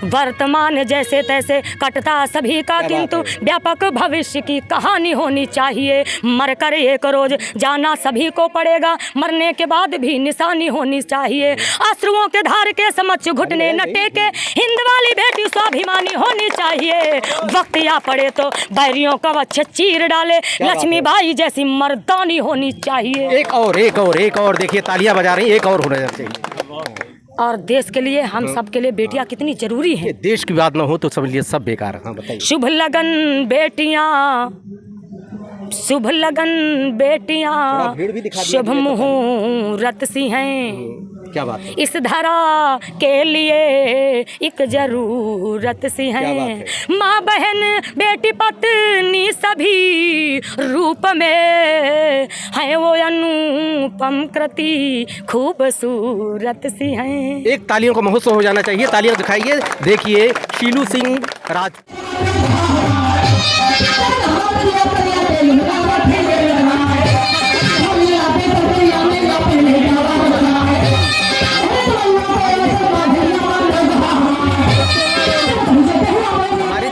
वर्तमान जैसे तैसे कटता सभी का, किंतु व्यापक भविष्य की कहानी होनी चाहिए। मरकर एक रोज जाना सभी को पड़ेगा, मरने के बाद भी निशानी होनी चाहिए। अश्रुओं के धार के समक्ष घुटने न टेके, हिंद वाली बेटी स्वाभिमानी होनी चाहिए। वक्त या पड़े तो बैरियों का वच्छ चीर डाले, लक्ष्मीबाई जैसी मर्दानी होनी चाहिए। एक और देखिए, तालियां बजा रही, एक और होना चाहिए। और देश के लिए, हम सब के लिए बेटियां कितनी जरूरी हैं। देश की बात ना हो तो सब लिए सब बेकार है। हाँ, बताइए। शुभ लगन बेटियां, शुभ लगन बेटियां, शुभ मुहूर्त सी हैं। क्या बात है। इस धरा के लिए एक जरूरत सी है। माँ बहन बेटी पत्नी सभी रूप में है वो अनुपम कृति खूबसूरत सी है। एक तालियों का महोत्सव हो जाना चाहिए। तालियां दिखाइए। देखिए शीलू सिंह राज।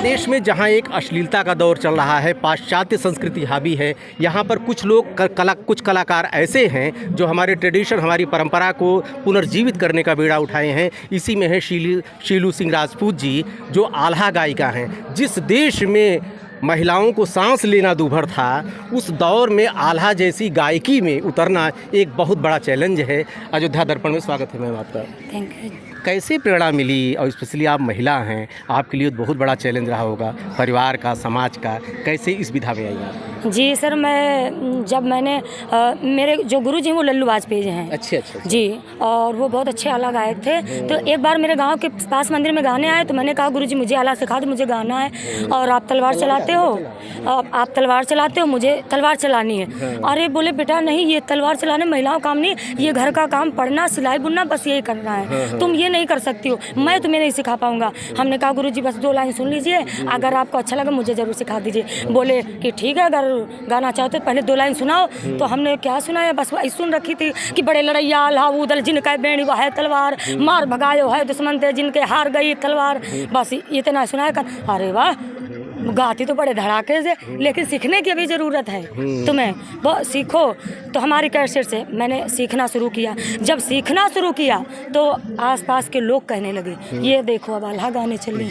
देश में जहां एक अश्लीलता का दौर चल रहा है, पाश्चात्य संस्कृति हावी है, यहाँ पर कुछ लोग कुछ कलाकार ऐसे हैं जो हमारे ट्रेडिशन, हमारी परंपरा को पुनर्जीवित करने का बीड़ा उठाए हैं। इसी में है शीलू सिंह राजपूत जी, जो आल्हा गायिका हैं। जिस देश में महिलाओं को सांस लेना दूभर था, उस दौर में आल्हा जैसी गायकी में उतरना एक बहुत बड़ा चैलेंज है। अयोध्या दर्पण में स्वागत है मैम आपका। Thank you. कैसे प्रेरणा मिली, और स्पेशली आप महिला हैं, आपके लिए बहुत बड़ा चैलेंज रहा होगा, परिवार का, समाज का, कैसे इस विधा में आई आप? जी सर, मैंने मेरे जो गुरु जी हैं वो लल्लू वाजपेयी जी हैं। अच्छा जी, और वो बहुत अच्छे आला गायक थे। तो एक बार मेरे गांव के पास मंदिर में गाने आए, तो मैंने कहा गुरु जी मुझे आला सिखा दो, मुझे गाना है। और आप तलवार चलाते हो, मुझे तलवार चलानी है। अरे बोले बेटा नहीं, ये तलवार चलाने महिलाओं काम नहीं, ये घर का काम, पढ़ना, सिलाई बुनना, बस यही करना है। तुम ये नहीं कर सकती हो, मैं तुम्हें नहीं सिखा पाऊंगा। हमने कहा गुरु जी बस 2 लाइन सुन लीजिए, अगर आपको अच्छा लगा मुझे ज़रूर सिखा दीजिए। बोले कि ठीक है, अगर गाना चाहते तो पहले 2 लाइन सुनाओ। तो हमने क्या सुनाया, बस वही सुन रखी थी कि बड़े लड़ैया आल्हा उदल जिनका बेणी वह है तलवार, मार भगायो है दुश्मन थे जिनके हार गई तलवार। बस इतना सुनाया कर। अरे वाह, गाती तो बड़े धड़ाके से, लेकिन सीखने की अभी ज़रूरत है तुम्हें, वो सीखो। तो हमारी कैसेट से मैंने सीखना शुरू किया। जब सीखना शुरू किया तो आसपास के लोग कहने लगे ये देखो अब आल्हा गाने चले,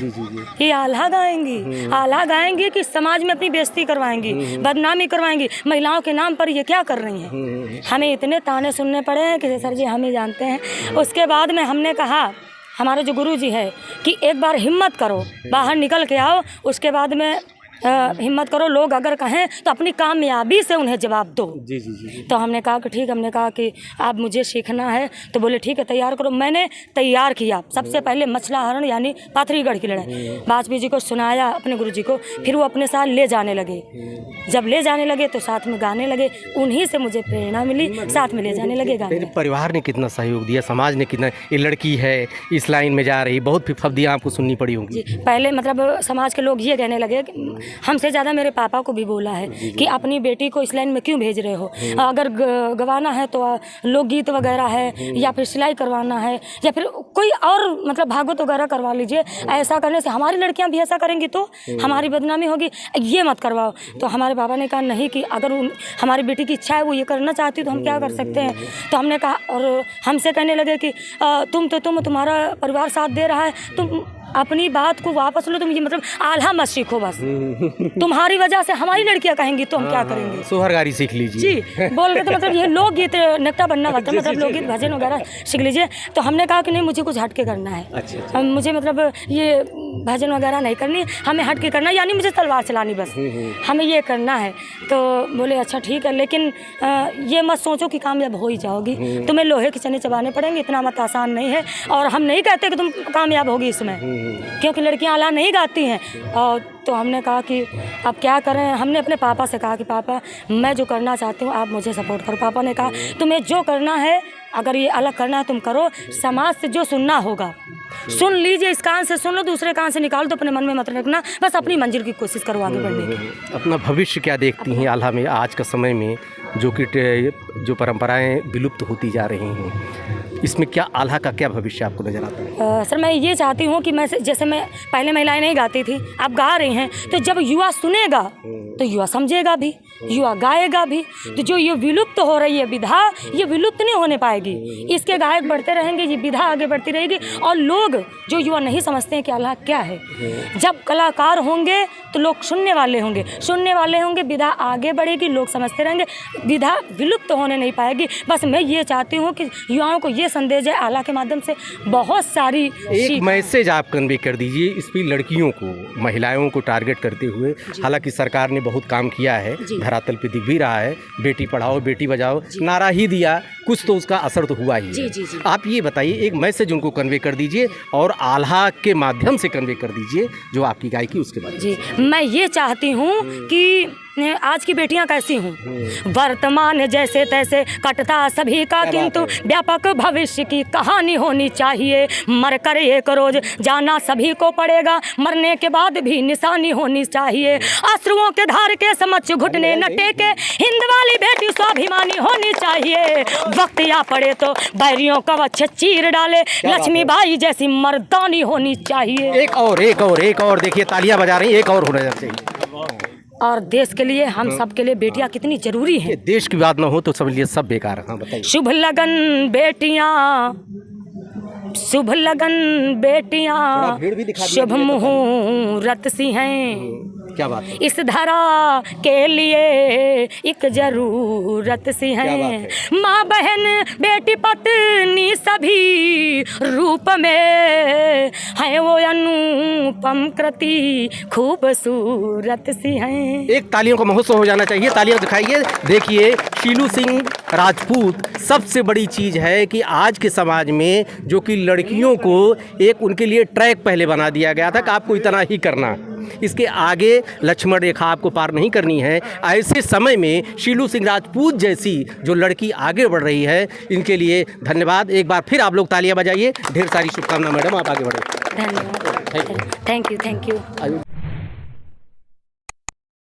ये आल्हा गाएंगी कि समाज में अपनी बेइज्जती करवाएंगी, बदनामी करवाएंगी, महिलाओं के नाम पर ये क्या कर रही हैं। हमें इतने ताने सुनने पड़े हैं कि सर जी हम ही जानते हैं। उसके बाद में हमने कहा, हमारे जो गुरु जी है, कि एक बार हिम्मत करो, बाहर निकल के आओ, उसके बाद में हिम्मत करो, लोग अगर कहें तो अपनी कामयाबी से उन्हें जवाब दो। जी जी जी। तो हमने कहा कि ठीक, हमने कहा कि आप मुझे सीखना है, तो बोले ठीक है तैयार करो। मैंने तैयार किया। सबसे पहले मछला हरण यानी पाथरीगढ़ की लड़ाई वाजपेयी जी को सुनाया, अपने गुरु जी को, फिर वो अपने साथ ले जाने लगे। जब ले जाने लगे तो साथ में गाने लगे, उन्हीं से मुझे प्रेरणा मिली, साथ में ले जाने लगे गाने। परिवार ने कितना सहयोग दिया, समाज ने कितना, ये लड़की है इस लाइन में जा रही, बहुत फब्दियाँ आपको सुननी पड़ी होंगी। पहले मतलब समाज के लोग ये कहने लगे, हमसे ज़्यादा मेरे पापा को भी बोला है कि अपनी बेटी को इस लाइन में क्यों भेज रहे हो, अगर गवाना है तो लोकगीत वगैरह है, या फिर सिलाई करवाना है, या फिर कोई और मतलब भागवत वगैरह करवा लीजिए। ऐसा करने से हमारी लड़कियां भी ऐसा करेंगी तो हमारी बदनामी होगी, ये मत करवाओ। तो हमारे पापा ने कहा नहीं, कि अगर हमारी बेटी की इच्छा है, वो ये करना चाहती तो हम क्या कर सकते हैं। तो हमने कहा, और हमसे कहने लगे कि तुम्हारा परिवार साथ दे रहा है, तुम अपनी बात को वापस लो, तुम ये मतलब आल्हा मत सीखो, बस तुम्हारी वजह से हमारी लड़कियां कहेंगी तो हम क्या करेंगे। सोहरगारी सीख लीजिए। जी बोल रहे तो मतलब ये लोकगीत नेता बनना होता है, मतलब लोकगीत भजन वगैरह सीख लीजिए। तो हमने कहा कि नहीं, मुझे कुछ हटके करना है। अच्छा। मुझे मतलब ये भजन वगैरह नहीं करनी, हमें हटके करना, यानी मुझे तलवार चलानी, बस हमें ये करना है। तो बोले अच्छा ठीक है, लेकिन ये मत सोचो कि कामयाब हो ही जाओगी, तुम्हें लोहे के चने चबाने पड़ेंगे, इतना मत आसान नहीं है। और हम नहीं कहते कि तुम कामयाब होगी इसमें, क्योंकि लड़कियां आला नहीं गाती हैं। और तो हमने कहा कि अब क्या करें। हमने अपने पापा से कहा कि पापा मैं जो करना चाहती हूँ आप मुझे सपोर्ट करो। पापा ने कहा तुम्हें जो करना है, अगर ये अलग करना है तुम करो, समाज से जो सुनना होगा सुन लीजिए, इस कान से सुन लो, दूसरे कान से निकाल दो, अपने मन में मत रखना, बस अपनी मंजिल की कोशिश करो आगे बढ़ने की। अपना भविष्य क्या देखती हैं आल्हा में आज के समय में, जो परंपराएं विलुप्त होती जा रही हैं, इसमें क्या आल्हा का क्या भविष्य आपको नजर आता है? सर मैं ये चाहती हूँ कि जैसे मैं पहले महिलाएं नहीं गाती थी, अब गा रही हैं, तो जब युवा सुनेगा तो युवा समझेगा भी, युवा गाएगा भी। तो जो ये विलुप्त हो रही है विधा, ये विलुप्त नहीं होने पाएगी। इसके गायक बढ़ते रहेंगे, ये विधा आगे बढ़ती रहेगी। और लोग जो युवा नहीं समझते हैं कि आल्हा क्या है, जब कलाकार होंगे तो लोग सुनने वाले होंगे, विधा आगे बढ़ेगी, लोग समझते रहेंगे, विधा विलुप्त होने नहीं पाएगी। बस मैं ये चाहती हूँ कि युवाओं को ये संदेश है, आल्हा के माध्यम से बहुत सारी एक मैसेज आप कन्वे कर दीजिए इस पर लड़कियों को, महिलाओं को टारगेट करते हुए। हालांकि सरकार ने बहुत काम किया है, धरातल पे दिख भी रहा है, बेटी पढ़ाओ बेटी बचाओ नारा ही दिया, कुछ तो उसका असर तो हुआ ही है। आप ये बताइए, एक मैसेज उनको कन्वे कर दीजिए और आल्हा के माध्यम से कन्वे कर दीजिए जो आपकी गायकी उसके बाद। जी, मैं ये चाहती हूँ कि आज की बेटियां कैसी हूँ, वर्तमान जैसे तैसे कटता सभी का, किंतु व्यापक भविष्य की कहानी होनी चाहिए। मर कर एक रोज जाना सभी को पड़ेगा, मरने के बाद भी निशानी होनी चाहिए। अश्रुओं के धार के समक्ष घुटने न टेके, हिंद वाली बेटी स्वाभिमानी होनी चाहिए। वक्त या पड़े तो बैरियों का वक्ष चीर डाले, लक्ष्मीबाई जैसी मर्दानी होनी चाहिए। एक और देखिए, तालियां बजा रही, एक और होना चाहिए। और देश के लिए, हम सब के लिए बेटियां कितनी जरूरी हैं। देश की बात ना हो तो सब लिए सब बेकार है। हाँ बताइए। शुभ लगन बेटियां शुभ मुहूर्त सी हैं, क्या बात है। इस धरा के लिए एक जरूरत सी है। माँ बहन बेटी पत्नी सभी रूप में है वो अनुपम कृति खूबसूरत सी है। एक तालियों का महोत्सव हो जाना चाहिए, तालियां दिखाइए। देखिए, शीलू सिंह राजपूत, सबसे बड़ी चीज़ है कि आज के समाज में जो कि लड़कियों को एक उनके लिए ट्रैक पहले बना दिया गया था कि आपको इतना ही करना, इसके आगे लक्ष्मण रेखा आपको पार नहीं करनी है। ऐसे समय में शीलू सिंह राजपूत जैसी जो लड़की आगे बढ़ रही है, इनके लिए धन्यवाद। एक बार फिर आप लोग तालियां बजाइए। ढेर सारी शुभकामनाएं मैडम, आप आगे बढ़े। धन्यवाद, थैंक यू।